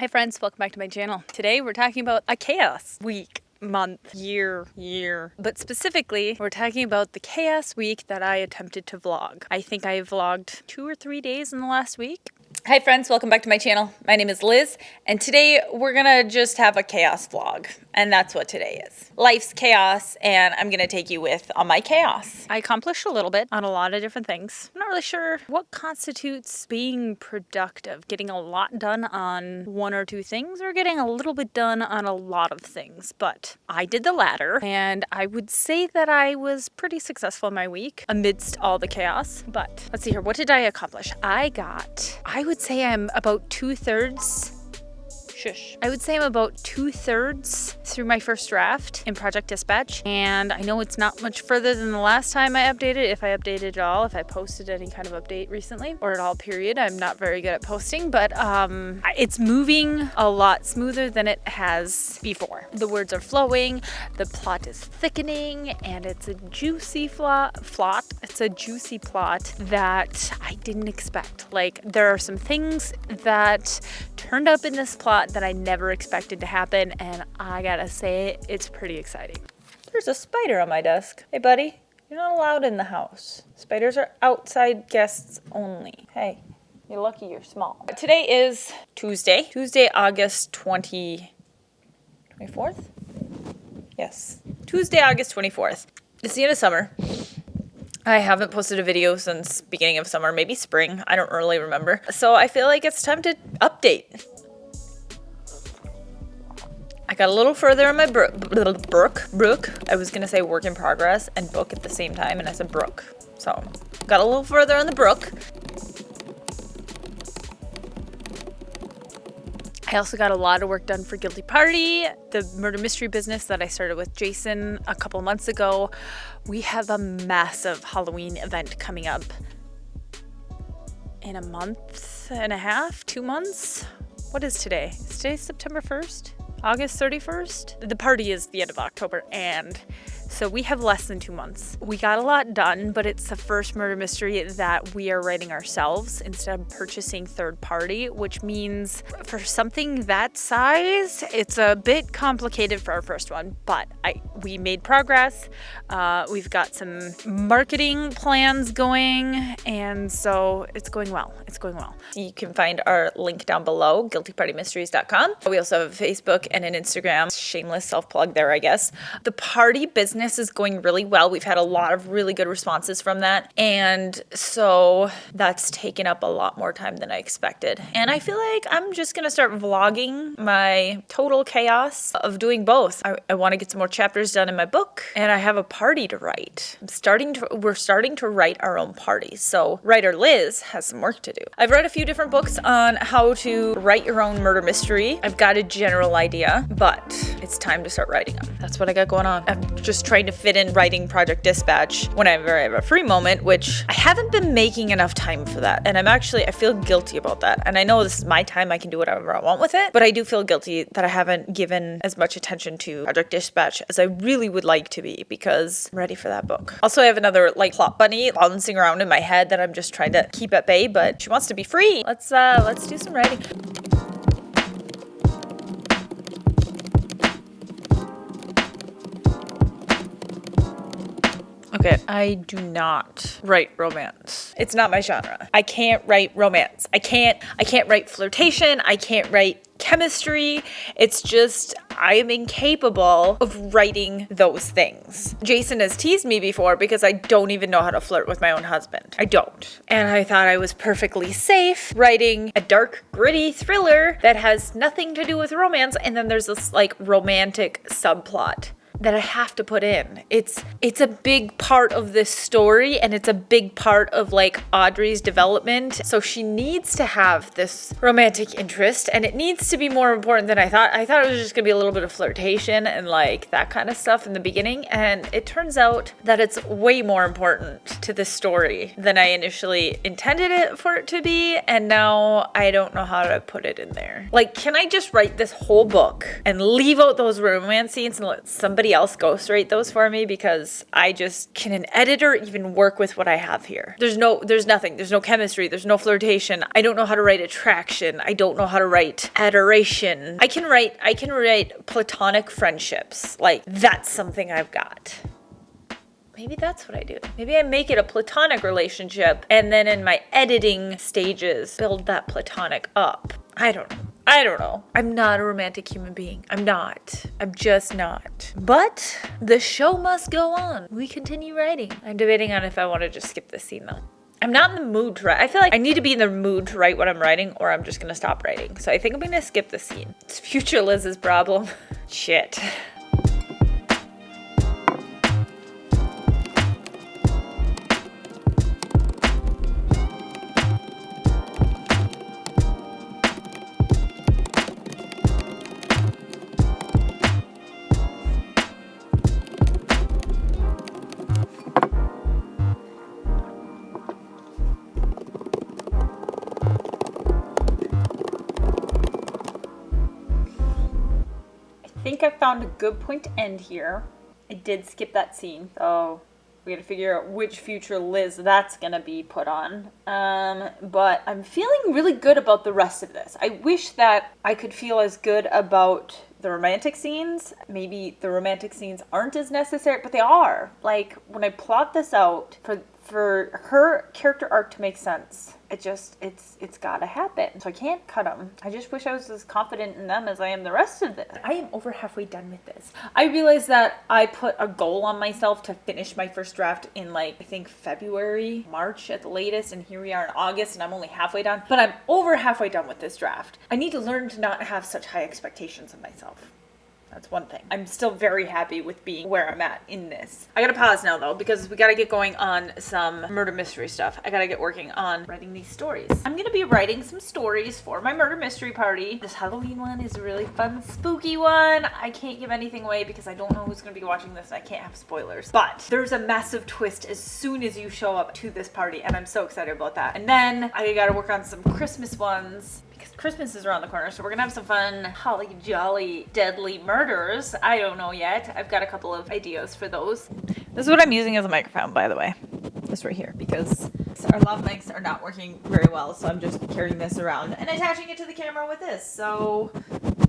Hi friends, welcome back to my channel. Today we're talking about a chaos week, month, year, but specifically we're talking about the chaos week that I attempted to vlog. I think I vlogged 2 or 3 days in the last week. Hi friends, welcome back to my channel. My name is Liz, and today we're gonna just have a chaos vlog, and that's what today is. Life's chaos, and I'm gonna take you with on my chaos. I accomplished a little bit on a lot of different things. I'm not really sure what constitutes being productive, getting a lot done on 1 or 2 things, or getting a little bit done on a lot of things, but I did the latter, and I would say that I was pretty successful in my week amidst all the chaos. But let's see here, what did I accomplish? I would say I'm about 2/3. I would say I'm about 2/3 through my first draft in Project Dispatch, and I know it's not much further than the last time I updated, if I updated at all, if I posted any kind of update recently, or at all period. I'm not very good at posting, but it's moving a lot smoother than it has before. The words are flowing, the plot is thickening, and it's a juicy plot. It's a juicy plot that I didn't expect. Like, there are some things that turned up in this plot that I never expected to happen, and I gotta say, it's pretty exciting. There's a spider on my desk. Hey buddy, you're not allowed in the house. Spiders are outside guests only. Hey, you're lucky you're small. Today is Tuesday, August 24th? Yes, Tuesday, August 24th. It's the end of summer. I haven't posted a video since beginning of summer, maybe spring. I don't really remember. So I feel like it's time to update. I got a little further in my brook. I was gonna say work in progress and book at the same time, and I said brook. So got a little further in the brook. I also got a lot of work done for Guilty Party, the murder mystery business that I started with Jason a couple months ago. We have a massive Halloween event coming up in a month and a half, 2 months. What is today? Is today September 1st? August 31st? The party is the end of October, and so we have less than 2 months. We got a lot done, but it's the first murder mystery that we are writing ourselves instead of purchasing third party, which means for something that size, it's a bit complicated for our first one, but we made progress. We've got some marketing plans going, and so it's going well. You can find our link down below, guiltypartymysteries.com. We also have a Facebook and an Instagram. Shameless self-plug there, I guess. The party business is going really well. We've had a lot of really good responses from that, and so that's taken up a lot more time than I expected. And I feel like I'm just gonna start vlogging my total chaos of doing both. I want to get some more chapters done in my book, and I have a party to write. We're starting to write our own parties, so writer Liz has some work to do. I've read a few different books on how to write your own murder mystery. I've got a general idea, but it's time to start writing them. That's what I got going on. I'm just trying to fit in writing Project Dispatch whenever I have a free moment, which I haven't been making enough time for that, and I feel guilty about that. And I know this is my time, I can do whatever I want with it, but I do feel guilty that I haven't given as much attention to Project Dispatch as I really would like to be, because I'm ready for that book. Also, I have another plot bunny bouncing around in my head that I'm just trying to keep at bay, but she wants to be free. Let's do some writing. Okay, I do not write romance. It's not my genre. I can't write romance. I can't write flirtation. I can't write chemistry. It's just, I am incapable of writing those things. Jason has teased me before because I don't even know how to flirt with my own husband. I don't. And I thought I was perfectly safe writing a dark, gritty thriller that has nothing to do with romance, and then there's this romantic subplot that I have to put in. It's a big part of this story, and it's a big part of Audrey's development. So she needs to have this romantic interest, and it needs to be more important than I thought. I thought it was just gonna be a little bit of flirtation and that kind of stuff in the beginning, and it turns out that it's way more important to the story than I initially intended it for it to be, and now I don't know how to put it in there. Can I just write this whole book and leave out those romance scenes and let somebody somebody else ghostwrite those for me, because can an editor even work with what I have here? There's nothing. There's no chemistry. There's no flirtation. I don't know how to write attraction. I don't know how to write adoration. I can write platonic friendships. Like, that's something I've got. Maybe that's what I do. Maybe I make it a platonic relationship, and then in my editing stages, build that platonic up. I don't know. I'm not a romantic human being. I'm not. I'm just not. But the show must go on. We continue writing. I'm debating on if I want to just skip this scene, though. I'm not in the mood to write. I feel like I need to be in the mood to write what I'm writing, or I'm just going to stop writing. So I think I'm going to skip the scene. It's future Liz's problem. Shit. I think I found a good point to end here. I did skip that scene, so we gotta figure out which future Liz that's gonna be put on. But I'm feeling really good about the rest of this. I wish that I could feel as good about the romantic scenes. Maybe the romantic scenes aren't as necessary, but they are. Like, when I plot this out, for her character arc to make sense, it's gotta happen. So I can't cut them. I just wish I was as confident in them as I am the rest of this. I am over halfway done with this. I realized that I put a goal on myself to finish my first draft in, like, I think February, March at the latest, and here we are in August, and I'm only halfway done. But I'm over halfway done with this draft. I need to learn to not have such high expectations of myself. That's one thing. I'm still very happy with being where I'm at in this. I gotta pause now, though, because we gotta get going on some murder mystery stuff. I gotta get working on writing these stories. I'm gonna be writing some stories for my murder mystery party. This Halloween one is a really fun, spooky one. I can't give anything away because I don't know who's gonna be watching this, and I can't have spoilers. But there's a massive twist as soon as you show up to this party, and I'm so excited about that. And then I gotta work on some Christmas ones, because Christmas is around the corner, so we're gonna have some fun, holly jolly, deadly murders. I don't know yet. I've got a couple of ideas for those. This is what I'm using as a microphone, by the way. This right here, because our lav mics are not working very well, so I'm just carrying this around and attaching it to the camera with this. So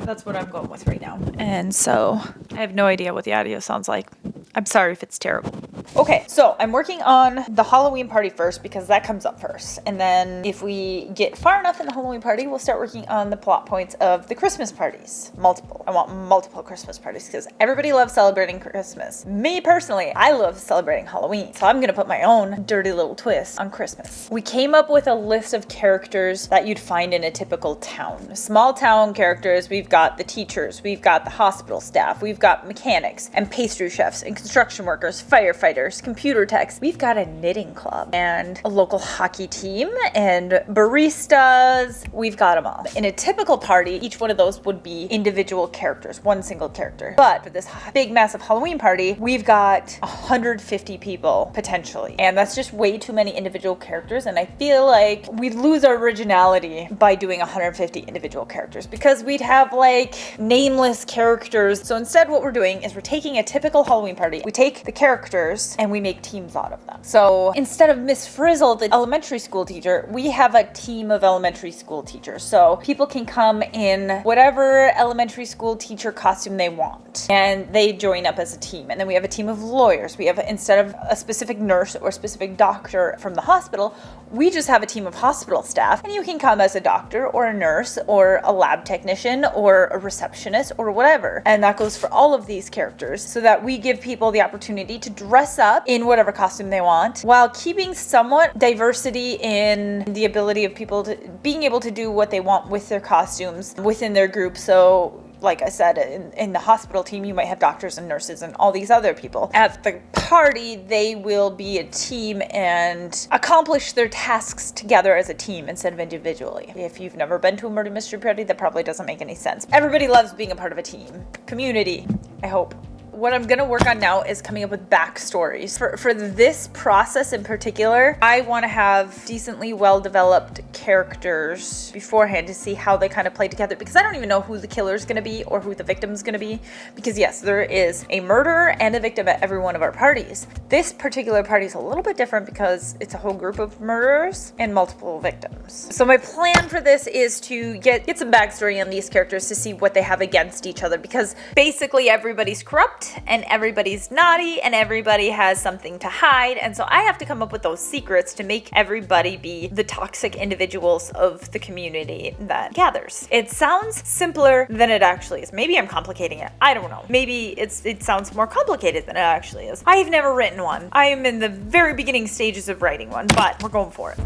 that's what I'm going with right now. And so I have no idea what the audio sounds like. I'm sorry if it's terrible. Okay, so I'm working on the Halloween party first, because that comes up first. And then if we get far enough in the Halloween party, we'll start working on the plot points of the Christmas parties. Multiple. I want multiple Christmas parties, because everybody loves celebrating Christmas. Me personally, I love celebrating Halloween. So I'm going to put my own dirty little twist on Christmas. We came up with a list of characters that you'd find in a typical town. Small town characters. We've got the teachers. We've got the hospital staff. We've got mechanics and pastry chefs and construction workers, firefighters, computer techs. We've got a knitting club and a local hockey team and baristas. We've got them all. In a typical party, each one of those would be individual characters, one single character. But for this big, massive Halloween party, we've got 150 people potentially. And that's just way too many individual characters. And I feel like we'd lose our originality by doing 150 individual characters, because we'd have like nameless characters. So instead, what we're doing is we're taking a typical Halloween party. We take the characters and we make teams out of them. So instead of Miss Frizzle, the elementary school teacher, we have a team of elementary school teachers. So people can come in whatever elementary school teacher costume they want, and they join up as a team. And then we have a team of lawyers. We have, instead of a specific nurse or specific doctor from the hospital, we just have a team of hospital staff, and you can come as a doctor or a nurse or a lab technician or a receptionist or whatever. And that goes for all of these characters, so that we give people the opportunity to dress up in whatever costume they want, while keeping somewhat diversity in the ability of people to being able to do what they want with their costumes within their group. So like I said, in the hospital team, you might have doctors and nurses and all these other people. At the party, they will be a team and accomplish their tasks together as a team instead of individually. If you've never been to a murder mystery party, that probably doesn't make any sense. Everybody loves being a part of a team. Community, I hope. what I'm gonna work on now is coming up with backstories. For this process in particular, I wanna have decently well-developed characters beforehand to see how they kind of play together, because I don't even know who the killer's gonna be or who the victim's gonna be, because yes, there is a murderer and a victim at every one of our parties. This particular party is a little bit different because it's a whole group of murderers and multiple victims. So my plan for this is to get some backstory on these characters to see what they have against each other, because basically everybody's corrupt and everybody's naughty and everybody has something to hide, and so I have to come up with those secrets to make everybody be the toxic individuals of the community that gathers. It sounds simpler than it actually is. Maybe I'm complicating it. I don't know. Maybe it sounds more complicated than it actually is. I've never written one. I am in the very beginning stages of writing one, but we're going for it.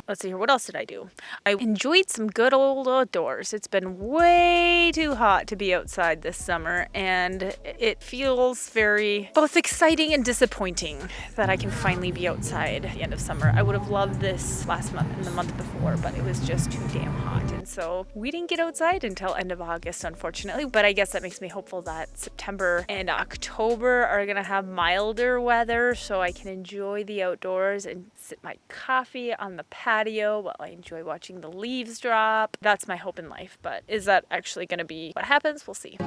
Let's see here, what else did I do? I enjoyed some good old outdoors. It's been way too hot to be outside this summer, and it feels very both exciting and disappointing that I can finally be outside at the end of summer. I would have loved this last month and the month before, but it was just too damn hot, and so we didn't get outside until end of August, unfortunately. But I guess that makes me hopeful that September and October are gonna have milder weather, so I can enjoy the outdoors and sip my coffee on the patio while I enjoy watching the leaves drop. That's my hope in life, but is that actually going to be what happens? We'll see.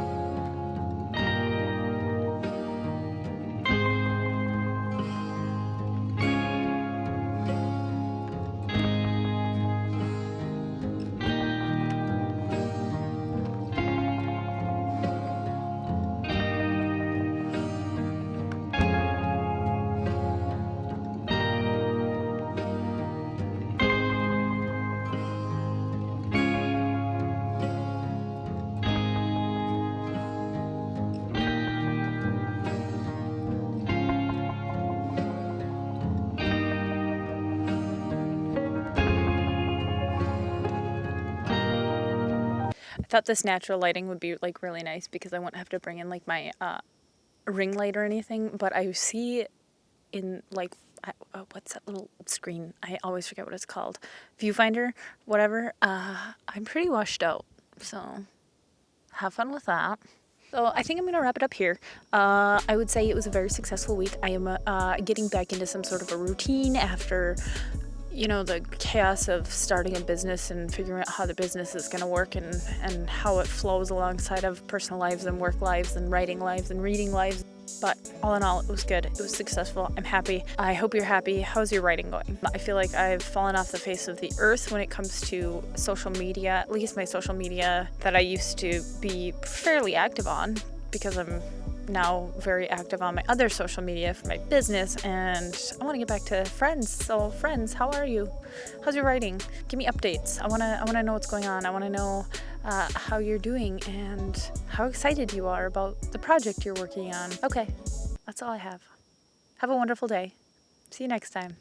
I thought this natural lighting would be like really nice because I wouldn't have to bring in like my ring light or anything, but I see in like what's that little screen? I always forget what it's called. Viewfinder, whatever. I'm pretty washed out, so have fun with that. So I think I'm going to wrap it up here. I would say it was a very successful week. I am getting back into some sort of a routine after, you know, the chaos of starting a business and figuring out how the business is going to work and how it flows alongside of personal lives and work lives and writing lives and reading lives. But all in all, it was good. It was successful. I'm happy. I hope you're happy. How's your writing going? I feel like I've fallen off the face of the earth when it comes to social media, at least my social media that I used to be fairly active on, because I'm now very active on my other social media for my business, and I want to get back to friends. So friends, how are you? How's your writing? Give me updates. I want to know what's going on. I want to know how you're doing and how excited you are about the project you're working on. Okay, that's all I have. Have a wonderful day. See you next time.